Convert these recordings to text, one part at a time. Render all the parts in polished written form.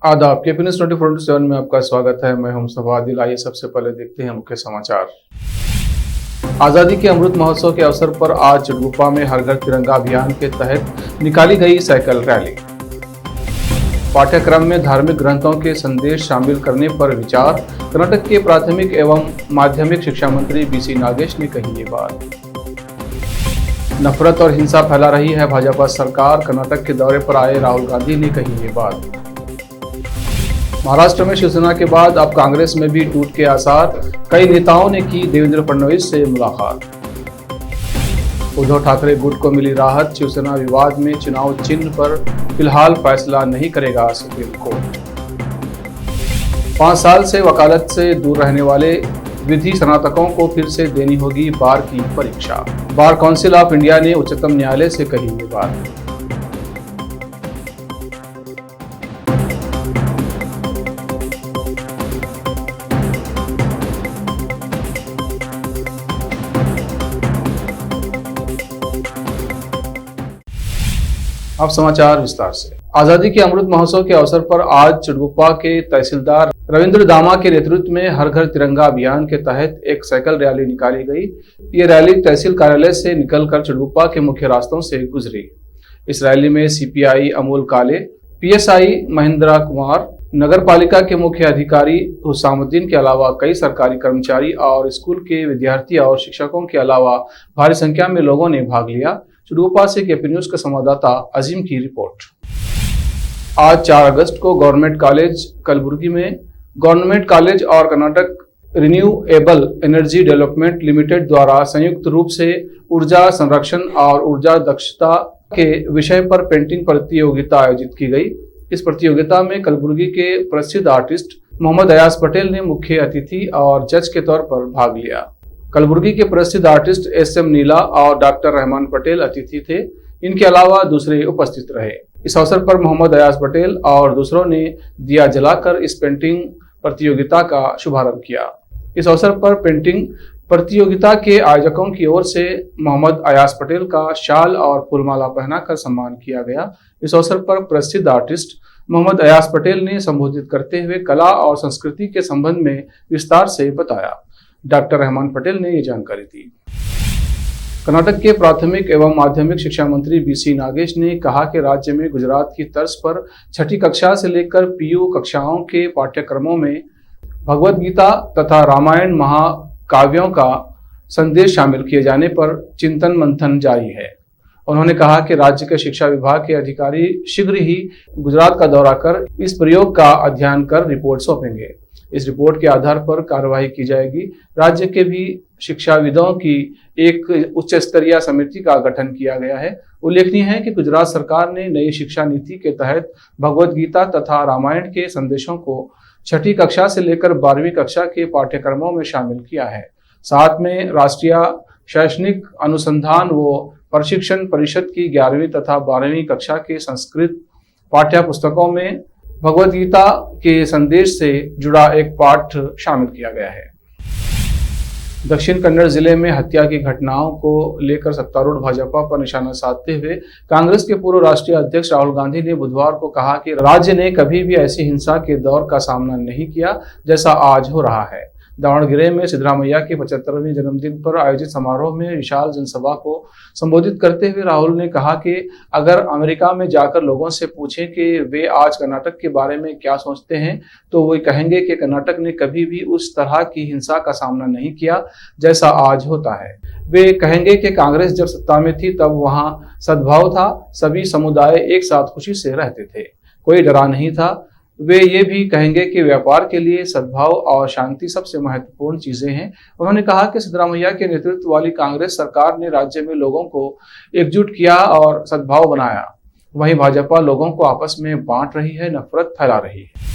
आदाब KP news 24/7 में आपका स्वागत है। मैं हूं मुस्तफा आदिल। आइए सबसे पहले देखते हैं मुख्य समाचार। आजादी के अमृत महोत्सव के अवसर पर आज चिड़गुप्पा में हर घर तिरंगा अभियान के तहत निकाली गई साइकिल रैली। पाठ्यक्रम में धार्मिक ग्रंथों के संदेश शामिल करने पर विचार। कर्नाटक के प्राथमिक एवं माध्यमिक शिक्षा मंत्री बीसी नागेश ने कही ये बात। नफरत और हिंसा फैला रही है भाजपा सरकार। कर्नाटक के दौरे पर आए राहुल गांधी ने कही ये बात। महाराष्ट्र में शिवसेना के बाद अब कांग्रेस में भी टूट के आसार। कई नेताओं ने की देवेंद्र फडणवीस से मुलाकात। उद्धव ठाकरे गुट को मिली राहत। शिवसेना विवाद में चुनाव चिन्ह पर फिलहाल फैसला नहीं करेगा सुप्रीम कोर्ट। 5 साल से वकालत से दूर रहने वाले विधि स्नातकों को फिर से देनी होगी बार की परीक्षा। बार काउंसिल ऑफ इंडिया ने उच्चतम न्यायालय से कही ये बात। अब समाचार विस्तार से। आजादी के अमृत महोत्सव के अवसर पर आज चिड़गुप्पा के तहसीलदार रविंद्र दामा के नेतृत्व में हर घर तिरंगा अभियान के तहत एक साइकिल रैली निकाली गई। ये रैली तहसील कार्यालय से निकलकर चिड़गुप्पा के मुख्य रास्तों से गुजरी। इस रैली में सीपीआई अमोल काले, पीएसआई महेंद्र कुमार, नगर पालिका के मुख्य अधिकारी हुसामुद्दीन के अलावा कई सरकारी कर्मचारी और स्कूल के विद्यार्थी और शिक्षकों के अलावा भारी संख्या में लोगों ने भाग लिया। चिड़गुप्पा से केपी न्यूज के संवाददाता अजीम की रिपोर्ट। आज 4 अगस्त को गवर्नमेंट कॉलेज कलबुर्गी में गवर्नमेंट कॉलेज और Karnataka renewable energy development limited द्वारा संयुक्त रूप से ऊर्जा संरक्षण और ऊर्जा दक्षता के विषय पर पेंटिंग प्रतियोगिता आयोजित की गई। इस प्रतियोगिता में कलबुर्गी के प्रसिद्ध आर्टिस्ट मोहम्मद अयाज पटेल ने मुख्य अतिथि और जज के तौर पर भाग लिया। कलबुर्गी के प्रसिद्ध आर्टिस्ट एसएम नीला और डॉक्टर रहमान पटेल अतिथि थे। इनके अलावा दूसरे उपस्थित रहे। इस अवसर पर मोहम्मद अयाज पटेल और दूसरों ने दिया जलाकर इस पेंटिंग प्रतियोगिता का शुभारंभ किया। इस अवसर पर पेंटिंग प्रतियोगिता के आयोजकों की ओर से मोहम्मद अयाज पटेल का शाल और फूलमाला पहनाकर सम्मान किया गया। इस अवसर पर प्रसिद्ध आर्टिस्ट मोहम्मद अयाज पटेल ने संबोधित करते हुए कला और संस्कृति के संबंध में विस्तार से बताया। डॉक्टर रहमान पटेल ने ये जानकारी दी। कर्नाटक के प्राथमिक एवं माध्यमिक शिक्षा मंत्री बीसी नागेश ने कहा कि राज्य में गुजरात की तर्ज पर 6ठी कक्षा से लेकर पीयू कक्षाओं के पाठ्यक्रमों में भगवद गीता तथा रामायण महाकाव्यों का संदेश शामिल किए जाने पर चिंतन मंथन जारी है। उन्होंने कहा कि राज्य के शिक्षा विभाग के अधिकारी शीघ्र ही गुजरात का दौरा कर इस प्रयोग का अध्ययन कर रिपोर्ट सौंपेंगे। इस रिपोर्ट के आधार पर कार्रवाई की जाएगी। राज्य के भी शिक्षाविदों की एक उच्च स्तरीय समिति का गठन किया गया है। उल्लेखनीय है कि गुजरात सरकार ने नई शिक्षा नीति के तहत भगवद गीता तथा रामायण के संदेशों को 6ठी कक्षा से लेकर 12वीं कक्षा के पाठ्यक्रमों में शामिल किया है। साथ में राष्ट्रीय शैक्षणिक अनुसंधान व प्रशिक्षण परिषद की 11वीं तथा 12वीं कक्षा के संस्कृत पाठ्य पुस्तकों में भगवद गीता के संदेश से जुड़ा एक पाठ शामिल किया गया है। दक्षिण कन्नड़ जिले में हत्या की घटनाओं को लेकर सत्तारूढ़ भाजपा पर निशाना साधते हुए कांग्रेस के पूर्व राष्ट्रीय अध्यक्ष राहुल गांधी ने बुधवार को कहा कि राज्य ने कभी भी ऐसी हिंसा के दौर का सामना नहीं किया जैसा आज हो रहा है। दावणगेरे में सिद्धरामैया के 75वें जन्मदिन पर आयोजित समारोह में विशाल जनसभा को संबोधित करते हुए राहुल ने कहा कि अगर अमेरिका में जाकर लोगों से पूछें कि वे आज कर्नाटक के बारे में क्या सोचते हैं तो वे कहेंगे कि कर्नाटक ने कभी भी उस तरह की हिंसा का सामना नहीं किया जैसा आज होता है। वे कहेंगे कि कांग्रेस जब सत्ता में थी तब वहां सद्भाव था, सभी समुदाय एक साथ खुशी से रहते थे, कोई डरा नहीं था। वे ये भी कहेंगे कि व्यापार के लिए सद्भाव और शांति सबसे महत्वपूर्ण चीजें हैं। उन्होंने कहा कि सिद्धरामैया के नेतृत्व वाली कांग्रेस सरकार ने राज्य में लोगों को एकजुट किया और सद्भाव बनाया, वहीं भाजपा लोगों को आपस में बांट रही है, नफरत फैला रही है।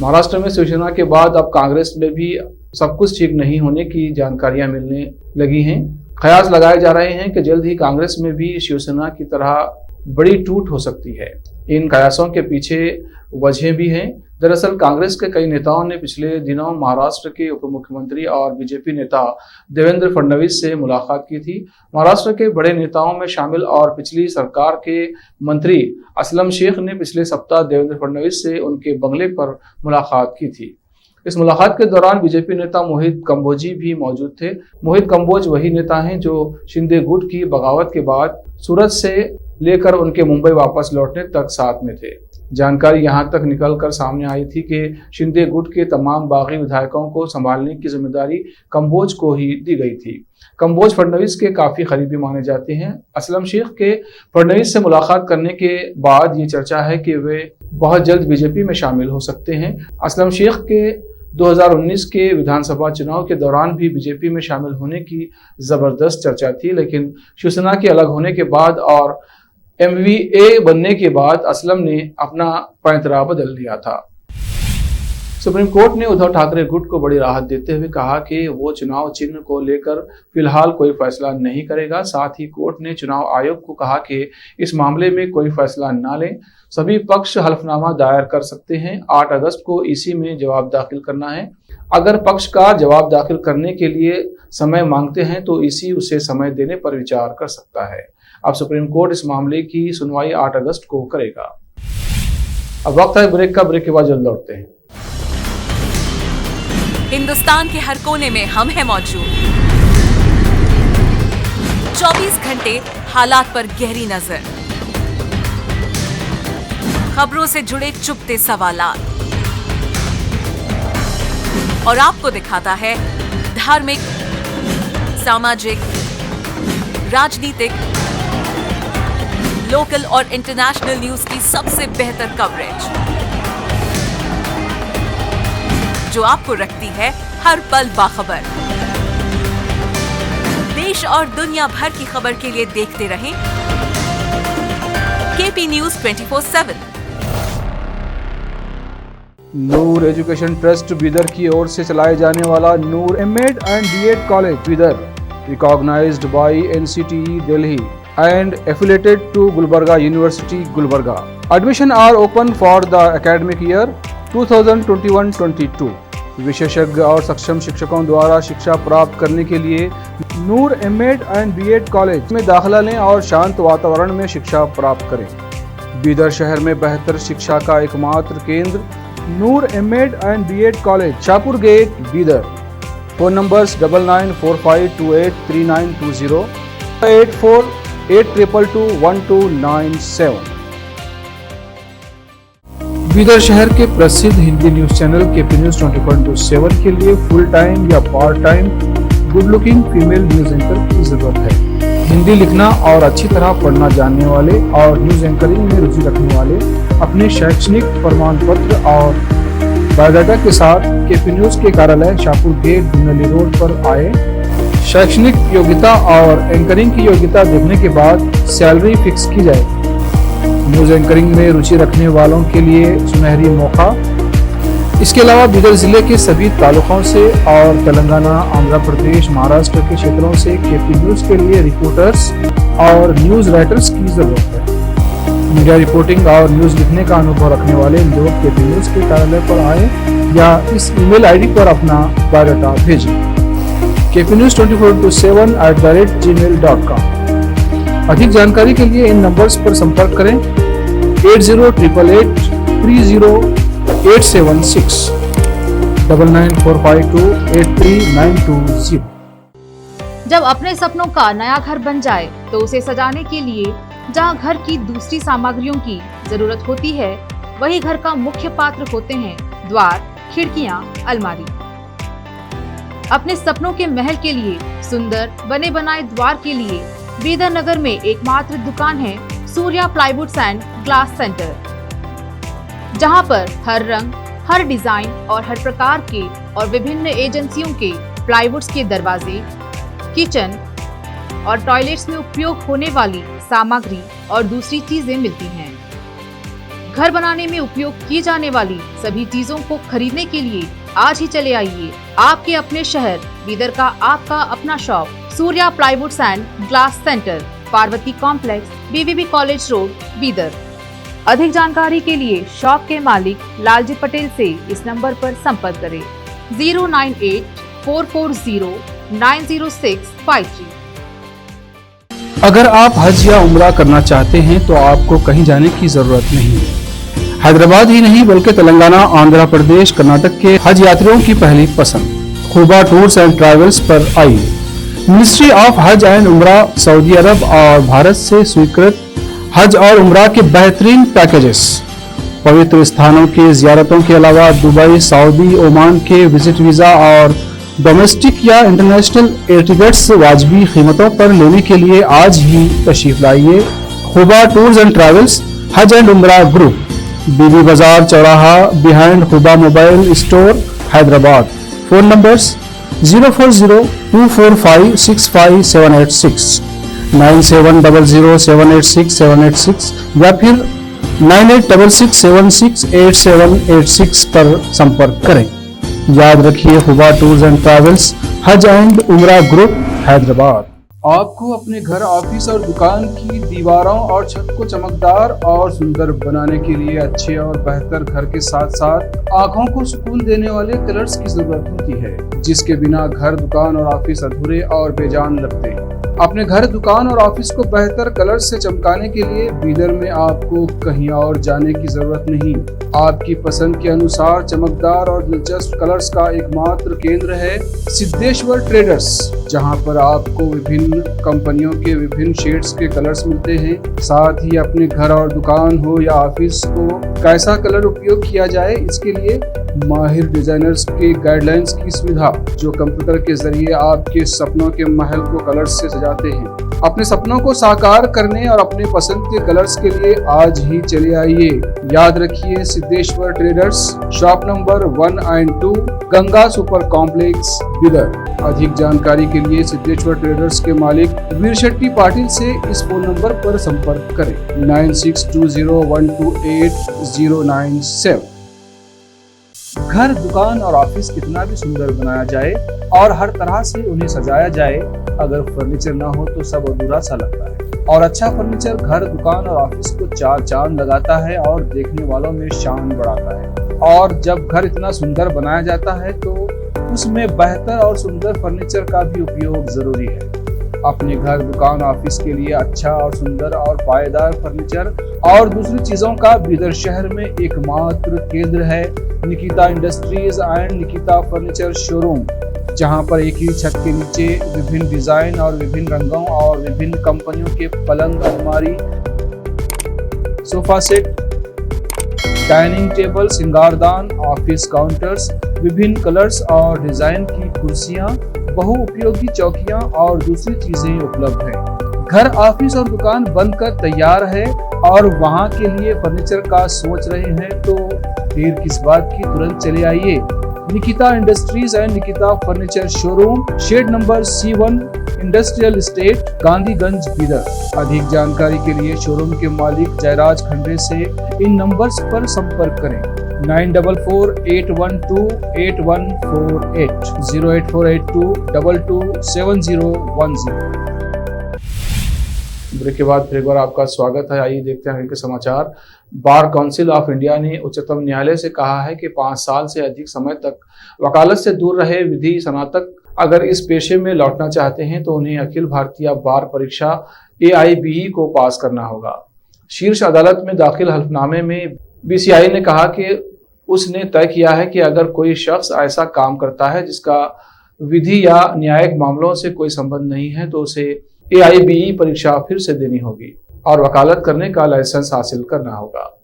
महाराष्ट्र में शिवसेना के बाद अब कांग्रेस में भी सब कुछ ठीक नहीं होने की जानकारियां मिलने लगी हैं। कयास लगाए जा रहे हैं कि जल्द ही कांग्रेस में भी शिवसेना की तरह बड़ी टूट हो सकती है। इन कयासों के पीछे वजह भी हैं। दरअसल कांग्रेस के कई नेताओं ने पिछले दिनों महाराष्ट्र के उप मुख्यमंत्री और बीजेपी नेता देवेंद्र फडणवीस से मुलाकात की थी। महाराष्ट्र के बड़े नेताओं में शामिल और पिछली सरकार के मंत्री असलम शेख ने पिछले सप्ताह देवेंद्र फडणवीस से उनके बंगले पर मुलाकात की थी। इस मुलाकात के दौरान बीजेपी नेता मोहित कंबोजी भी मौजूद थे। मोहित कंबोज वही नेता हैं जो शिंदे गुट की बगावत के बाद सूरत से लेकर उनके मुंबई वापस लौटने तक साथ में थे। जानकारी यहां तक निकलकर सामने आई थी कि शिंदे गुट के तमाम बागी विधायकों को संभालने की जिम्मेदारी कंबोज को ही दी गई थी। कंबोज फडणवीस के काफी करीबी माने जाते हैं। असलम शेख के फडणवीस से मुलाकात करने के बाद ये चर्चा है कि वे बहुत जल्द बीजेपी में शामिल हो सकते हैं। असलम शेख के 2019 के विधानसभा चुनाव के दौरान भी बीजेपी में शामिल होने की जबरदस्त चर्चा थी, लेकिन शिवसेना के अलग होने के बाद और MVA बनने के बाद असलम ने अपना पैंतरा बदल लिया था। सुप्रीम कोर्ट ने उद्धव ठाकरे गुट को बड़ी राहत देते हुए कहा कि वो चुनाव चिन्ह को लेकर फिलहाल कोई फैसला नहीं करेगा। साथ ही कोर्ट ने चुनाव आयोग को कहा कि इस मामले में कोई फैसला न लें। सभी पक्ष हलफनामा दायर कर सकते हैं। 8 अगस्त को EC में जवाब दाखिल करना है। अगर पक्षकार जवाब दाखिल करने के लिए समय मांगते हैं तो EC उसे समय देने पर विचार कर सकता है। अब सुप्रीम कोर्ट इस मामले की सुनवाई 8 अगस्त को करेगा। अब वक्त है ब्रेक का। ब्रेक के बाद जल्द लौटते हैं। हिंदुस्तान के हर कोने में हम हैं मौजूद। 24 घंटे हालात पर गहरी नजर, खबरों से जुड़े चुपते सवालात और आपको दिखाता है धार्मिक, सामाजिक, राजनीतिक, लोकल और इंटरनेशनल न्यूज की सबसे बेहतर कवरेज जो आपको रखती है हर पल बाखबर। देश और दुनिया भर की खबर के लिए देखते रहें KP News 24/7। नूर एजुकेशन ट्रस्ट बीदर की ओर से चलाए जाने वाला नूर M.Ed and B.Ed college Bidar, recognized by NCTE Delhi and affiliated to Gulbarga University, Gulbarga. Admission are open for the academic year 2021-22। विशेषज्ञ और सक्षम शिक्षकों द्वारा शिक्षा प्राप्त करने के लिए नूर M.Ed and B.Ed कॉलेज में दाखिला लें और शांत वातावरण में शिक्षा प्राप्त करें। बीदर शहर में बेहतर शिक्षा का एकमात्र केंद्र Noor M.Ed and B.Ed college, Shahpur gate, Bidar. Phone numbers 9945283920, 8482221297। Bidar शहर के प्रसिद्ध Hindi news channel KP News 24/7 के लिए फुल टाइम या part time good looking female news anchor की जरूरत है। हिंदी लिखना और अच्छी तरह पढ़ना जानने वाले और न्यूज एंकरिंग में रुचि रखने वाले अपने शैक्षणिक प्रमाण पत्र और बायोडाटा के साथ KP News के कार्यालय शाहपुर गेट, धुनली रोड पर आए। शैक्षणिक योग्यता और एंकरिंग की योग्यता देखने के बाद सैलरी फिक्स की जाए। न्यूज एंकरिंग में रुचि रखने वालों के लिए सुनहरी मौका। इसके अलावा बीदर जिले के सभी तालुकों से और तेलंगाना, आंध्र प्रदेश, महाराष्ट्र के क्षेत्रों से KP News के लिए रिपोर्टर्स और न्यूज राइटर्स की जरूरत है। मीडिया रिपोर्टिंग और न्यूज लिखने का अनुभव रखने वाले लोग KP News के कार्यालय पर आए या इस ईमेल ID पर अपना बायोडाटा भेजें। KP News 24/7@gmail.com। अधिक जानकारी के लिए इन नंबर्स पर संपर्क करें 8088300876, 9945283920। जब अपने सपनों का नया घर बन जाए तो उसे सजाने के लिए जहां घर की दूसरी सामग्रियों की जरूरत होती है, वही घर का मुख्य पात्र होते हैं द्वार, खिड़कियां, अलमारी। अपने सपनों के महल के लिए सुंदर बने बनाए द्वार के लिए बीदर नगर में एकमात्र दुकान है सूर्या प्लाईवुड्स एंड ग्लास सेंटर, जहां पर हर रंग, हर डिजाइन और हर प्रकार के और विभिन्न एजेंसियों के प्लाईवुड्स के दरवाजे, किचन और टॉयलेट्स में उपयोग होने वाली सामग्री और दूसरी चीजें मिलती हैं। घर बनाने में उपयोग की जाने वाली सभी चीजों को खरीदने के लिए आज ही चले आइए आपके अपने शहर बीदर का आपका अपना shop Surya प्लाईवुड्स and glass centre, Parvati complex, BVB college road, Bidar. अधिक जानकारी के लिए शॉप के मालिक लालजी पटेल से इस नंबर पर संपर्क करें 09844090653। अगर आप हज या उम्रा करना चाहते हैं तो आपको कहीं जाने की जरूरत नहीं है। हैदराबाद ही नहीं बल्कि तेलंगाना, आंध्र प्रदेश, कर्नाटक के हज यात्रियों की पहली पसंद खुबा टूर्स एंड ट्रैवल्स पर आई। मिनिस्ट्री ऑफ हज एंड उम्रा सऊदी अरब और भारत से स्वीकृत हज और उम्रा के बेहतरीन पैकेजेस, पवित्र स्थानों की जियारतों के अलावा दुबई, सऊदी, ओमान के विजिट वीजा और डोमेस्टिक या इंटरनेशनल एयर टिकट्स वाजबी कीमतों पर लेने के लिए आज ही तशरीफ लाइए। खुबा टूर्स एंड ट्रैवल्स, हज एंड उम्रा ग्रुप, बीबी बाजार चौराहा, behind Khuba mobile store, Hyderabad. Phone numbers 04024565786, 9700786786 या फिर 9866768786 पर संपर्क करें। याद रखिए, खुबा टूर्स एंड ट्रैवल्स, हज एंड उम्रा ग्रुप, हैदराबाद। आपको अपने घर, ऑफिस और दुकान की दीवारों और छत को चमकदार और सुंदर बनाने के लिए अच्छे और बेहतर घर के साथ साथ आंखों को सुकून देने वाले कलर्स की जरूरत होती है, जिसके बिना घर, दुकान और ऑफिस अधूरे और बेजान लगते हैं। अपने घर, दुकान और ऑफिस को बेहतर कलर्स से चमकाने के लिए बीदर में आपको कहीं और जाने की जरूरत नहीं। आपकी पसंद के अनुसार चमकदार और दिलचस्प कलर्स का एकमात्र केंद्र है सिद्धेश्वर ट्रेडर्स, जहां पर आपको विभिन्न कंपनियों के विभिन्न शेड्स के कलर्स मिलते हैं। साथ ही अपने घर और दुकान हो या ऑफिस को कैसा कलर उपयोग किया जाए, इसके लिए माहिर डिजाइनर्स के गाइडलाइंस की सुविधा, जो कंप्यूटर के जरिए आपके सपनों के महल को कलर्स से सजाते हैं। अपने सपनों को साकार करने और अपने पसंद के कलर्स के लिए आज ही चले आइए। याद रखिए, Siddheshwar traders, shop number 1 and 2, Ganga super complex, Bidar. अधिक जानकारी के लिए सिद्धेश्वर ट्रेडर्स के मालिक वीर शेट्टी पाटिल से इस फोन नंबर पर संपर्क करें 9620128097। घर, दुकान और ऑफिस कितना भी सुंदर बनाया जाए और हर तरह से उन्हें सजाया जाए, अगर फर्नीचर ना हो तो सब अधूरा सा लगता है। और अच्छा फर्नीचर घर, दुकान और ऑफिस को चार चांद लगाता है और देखने वालों में शान बढ़ाता है। और जब घर इतना सुंदर बनाया जाता है तो उसमें बेहतर और सुंदर फर्नीचर का भी उपयोग जरूरी है। अपने घर, दुकान, ऑफिस के लिए अच्छा और सुंदर और पायदार फर्नीचर और दूसरी चीजों का बीदर शहर में एकमात्र केंद्र है Nikita industries and Nikita furniture showroom, जहां पर एक ही छत के नीचे विभिन्न डिजाइन और विभिन्न रंगों और विभिन्न कंपनियों के पलंग, अलमारी, सोफा सेट, डाइनिंग टेबल, सिंगारदान, ऑफिस काउंटर्स, विभिन्न कलर्स और डिजाइन की कुर्सियां, बहुउपयोगी चौकियां और दूसरी चीजें उपलब्ध हैं। घर, ऑफिस और दुकान बनकर तैयार है और वहां के लिए फर्नीचर का सोच रहे हैं तो देर किस बात की, तुरंत चले आइए। Nikita industries and Nikita furniture showroom, shed number C1, industrial estate, Gandhiganj, Bidar. अधिक जानकारी के लिए शोरूम के मालिक जयराज खंडे से इन नंबर्स पर संपर्क करें 9448128148, 08482227010। ब्रेक के बाद फिर एक बार आपका स्वागत है। आइए देखते हैं इनके समाचार। बार काउंसिल ऑफ इंडिया ने उच्चतम न्यायालय से कहा है कि 5 साल से अधिक समय तक वकालत से दूर रहे विधि स्नातक अगर इस पेशे में लौटना चाहते हैं तो उन्हें अखिल भारतीय बार परीक्षा AIBE को पास करना होगा। शीर्ष अदालत में दाखिल हल्फनामे में BCI ने कहा कि उसने तय किया है कि अगर कोई शख्स ऐसा काम करता है जिसका विधि या न्यायिक मामलों से कोई संबंध नहीं है तो उसे AIBE परीक्षा फिर से देनी होगी और वकालत करने का लाइसेंस हासिल करना होगा।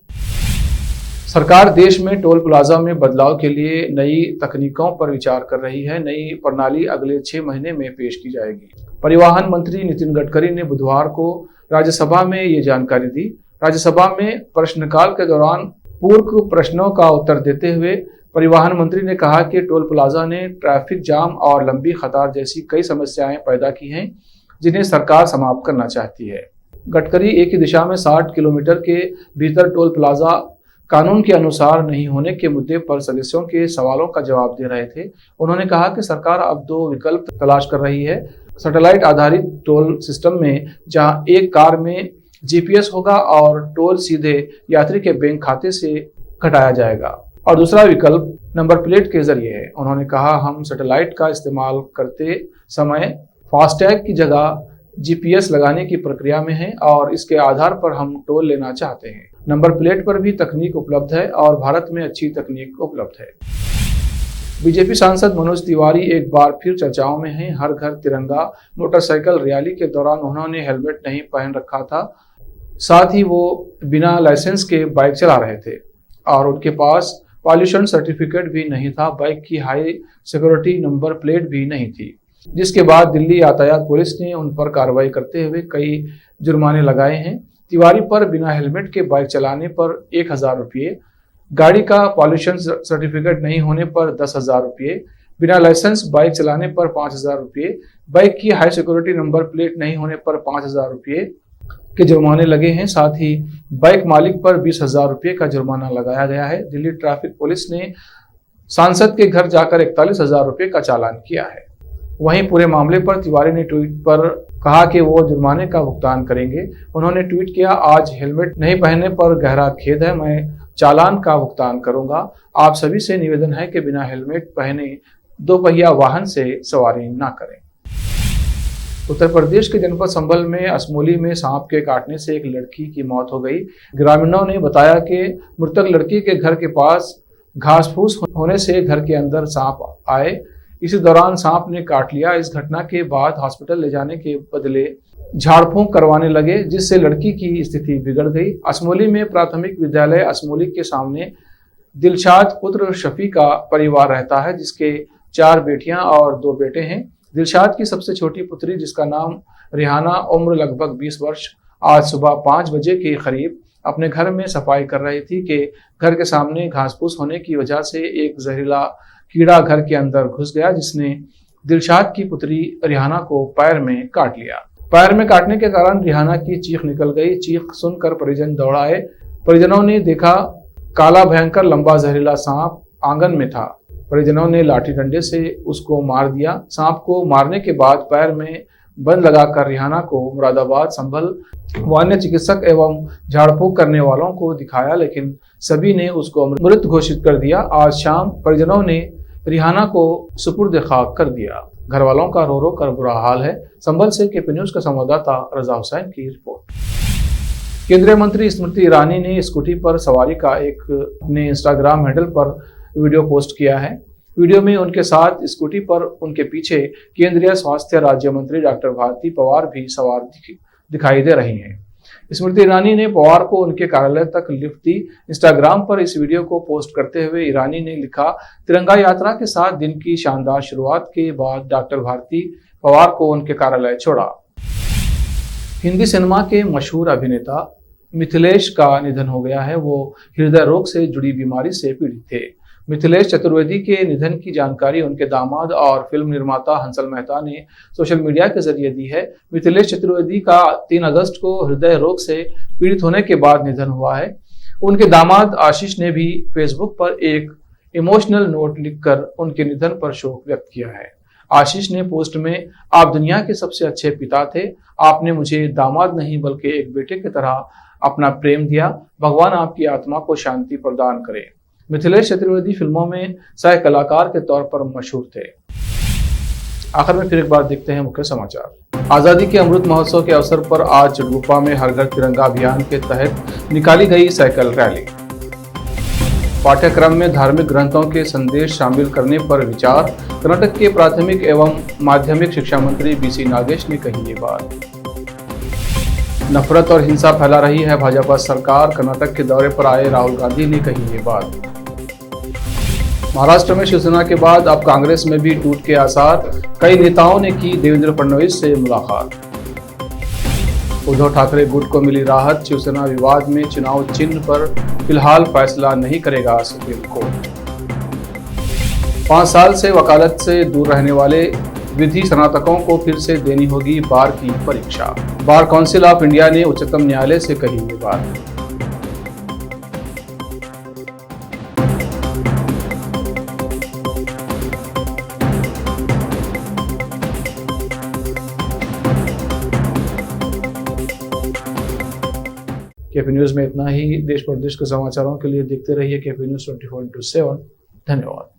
सरकार देश में टोल प्लाजा में बदलाव के लिए नई तकनीकों पर विचार कर रही है। नई प्रणाली अगले 6 महीने में पेश की जाएगी। परिवहन मंत्री नितिन गडकरी ने बुधवार को राज्यसभा में ये जानकारी दी। राज्यसभा में प्रश्नकाल के दौरान पूर्व प्रश्नों का उत्तर देते हुए परिवहन मंत्री ने कहा कि टोल प्लाजा ने ट्रैफिक जाम और लंबी कतार जैसी कई समस्याएं पैदा की हैं जिन्हें सरकार समाप्त करना चाहती है। गडकरी एक ही दिशा में 60 किलोमीटर के भीतर टोल प्लाजा कानून के अनुसार नहीं होने के मुद्दे पर सदस्यों के सवालों का जवाब दे रहे थे। उन्होंने कहा कि सरकार अब 2 विकल्प तलाश कर रही है। सैटेलाइट आधारित टोल सिस्टम में जहां एक कार में जीपीएस होगा और टोल सीधे यात्री के बैंक खाते से कटाया जाएगा। और दूसरा विकल्प नंबर प्लेट के जरिए है। उन्होंने कहा, हम सैटेलाइट का इस्तेमाल करते समय फास्टैग की जगह जीपीएस लगाने की प्रक्रिया में है और इसके आधार पर हम टोल लेना चाहते हैं। नंबर प्लेट पर भी तकनीक उपलब्ध है और भारत में अच्छी तकनीक उपलब्ध है। बीजेपी सांसद मनोज तिवारी एक बार फिर चर्चाओं में हैं। हर घर तिरंगा मोटरसाइकिल रैली के दौरान उन्होंने हेलमेट नहीं पहन रखा था, साथ ही वो बिना लाइसेंस के बाइक चला रहे थे और उनके पास पॉल्यूशन सर्टिफिकेट भी नहीं था। बाइक की हाई सिक्योरिटी नंबर प्लेट भी नहीं थी, जिसके बाद दिल्ली यातायात पुलिस ने उन पर कार्रवाई करते हुए कई जुर्माने लगाए हैं। तिवारी पर बिना हेलमेट के बाइक चलाने पर 1000 रुपये, गाड़ी का पॉल्यूशन सर्टिफिकेट नहीं होने पर 10,000 रुपये, बिना लाइसेंस बाइक चलाने पर 5,000 रुपये, बाइक की हाई सिक्योरिटी नंबर प्लेट नहीं होने पर 5,000 रुपये के जुर्माने लगे हैं। साथ ही बाइक मालिक पर 20,000 रुपये का जुर्माना लगाया गया है। दिल्ली ट्रैफिक पुलिस ने सांसद के घर जाकर 41,000 रुपये का चालान किया है। वहीं पूरे मामले पर तिवारी ने ट्वीट पर कहा कि वो जुर्माने का भुगतान करेंगे। उन्होंने ट्वीट किया, आज हेलमेट नहीं पहनने पर गहरा खेद है, मैं चालान का भुगतान करूंगा। आप सभी से निवेदन है कि बिना हेलमेट पहने दोपहिया वाहन से सवारी ना करें। उत्तर प्रदेश के जनपद संभल में असमोली में सांप के काटने से एक लड़की की मौत हो गई। ग्रामीणों ने बताया कि मृतक लड़की के घर के पास घास फूस होने से घर के अंदर सांप आए। इसी दौरान सांप ने काट लिया। इस घटना के बाद हॉस्पिटल ले जाने के बदले झाड़ फूंक करवाने लगे, जिससे लड़की की स्थिति बिगड़ गई। असमोली में प्राथमिक विद्यालय असमोली के सामने दिलशाद पुत्र शफी का परिवार रहता है, जिसके 4 बेटियां और 2 बेटे हैं। दिलशाद की सबसे छोटी पुत्री, जिसका नाम रिहाना, उम्र लगभग 20 वर्ष, आज सुबह 5 बजे के करीब अपने घर में सफाई कर रही थी कि घर के सामने घास फूस होने की वजह से एक जहरीला कीड़ा घर के अंदर घुस गया, जिसने दिलशाद की पुत्री रिहाना को पैर में काट लिया। पैर में काटने के कारण रिहाना की चीख निकल गई। चीख सुनकर परिजन दौड़ाए। परिजनों ने देखा काला भयंकर लंबा जहरीला सांप आंगन में था। परिजनों ने लाठी डंडे से उसको मार दिया। सांप को मारने के बाद पैर में बंद लगाकर रिहाना को मुरादाबाद, संभल व अन्य चिकित्सक एवं झाड़ फूंक करने वालों को दिखाया, लेकिन सभी ने उसको मृत घोषित कर दिया। आज शाम परिजनों ने रिहाना को सुपुर्द खाक कर दिया। घर वालों का रो रो कर बुरा हाल है। संभल से केपी न्यूज का संवाददाता रजा हुसैन की रिपोर्ट। केंद्रीय मंत्री स्मृति ईरानी ने स्कूटी पर सवारी का एक अपने इंस्टाग्राम हैंडल पर वीडियो पोस्ट किया है। वीडियो में उनके साथ स्कूटी पर उनके पीछे केंद्रीय स्वास्थ्य राज्य मंत्री डॉक्टर भारती पवार भी सवार दिखाई दे रही हैं। स्मृति ईरानी ने पवार को उनके कार्यालय तक लिफ्ट दी। इंस्टाग्राम पर इस वीडियो को पोस्ट करते हुए ईरानी ने लिखा, तिरंगा यात्रा के साथ दिन की शानदार शुरुआत के बाद डॉक्टर भारती पवार को उनके कार्यालय छोड़ा। हिंदी सिनेमा के मशहूर अभिनेता मिथिलेश का निधन हो गया है। वो हृदय रोग से जुड़ी बीमारी से पीड़ित थे। मिथिलेश चतुर्वेदी के निधन की जानकारी उनके दामाद और फिल्म निर्माता हंसल मेहता ने सोशल मीडिया के जरिए दी है। मिथिलेश चतुर्वेदी का 3 अगस्त को हृदय रोग से पीड़ित होने के बाद निधन हुआ है। उनके दामाद आशीष ने भी फेसबुक पर एक इमोशनल नोट लिखकर उनके निधन पर शोक व्यक्त किया है। आशीष ने पोस्ट में, आप दुनिया के सबसे अच्छे पिता थे। आपने मुझे दामाद नहीं बल्कि एक बेटे की तरह अपना प्रेम दिया। भगवान आपकी आत्मा को शांति प्रदान करे। मिथिलेश चतुर्वेदी फिल्मों में सह कलाकार के तौर पर मशहूर थे। आखिर में फिर एक बार देखते हैं मुख्य समाचार। आजादी के अमृत महोत्सव के अवसर पर आज चिड़गुफा में हर घर तिरंगा अभियान के तहत निकाली गई साइकिल रैली। पाठ्यक्रम में धार्मिक ग्रंथों के संदेश शामिल करने पर विचार। कर्नाटक के प्राथमिक एवं माध्यमिक शिक्षा मंत्री बीसी नागेश ने कही ये बात। नफरत और हिंसा फैला रही है भाजपा सरकार। कर्नाटक के दौरे पर आए राहुल गांधी ने कही ये बात। महाराष्ट्र में शिवसेना के बाद अब कांग्रेस में भी टूट के आसार। कई नेताओं ने की देवेंद्र फडणवीस से मुलाकात। उद्धव ठाकरे गुट को मिली राहत। शिवसेना विवाद में चुनाव चिन्ह पर फिलहाल फैसला नहीं करेगा सुप्रीम कोर्ट। 5 साल से वकालत से दूर रहने वाले विधि स्नातकों को फिर से देनी होगी बार की परीक्षा। बार काउंसिल ऑफ इंडिया ने उच्चतम न्यायालय से कही ये बात। केपी न्यूज में इतना ही। देश प्रदेश के समाचारों के लिए देखते रहिए केपी न्यूज 24/7। धन्यवाद।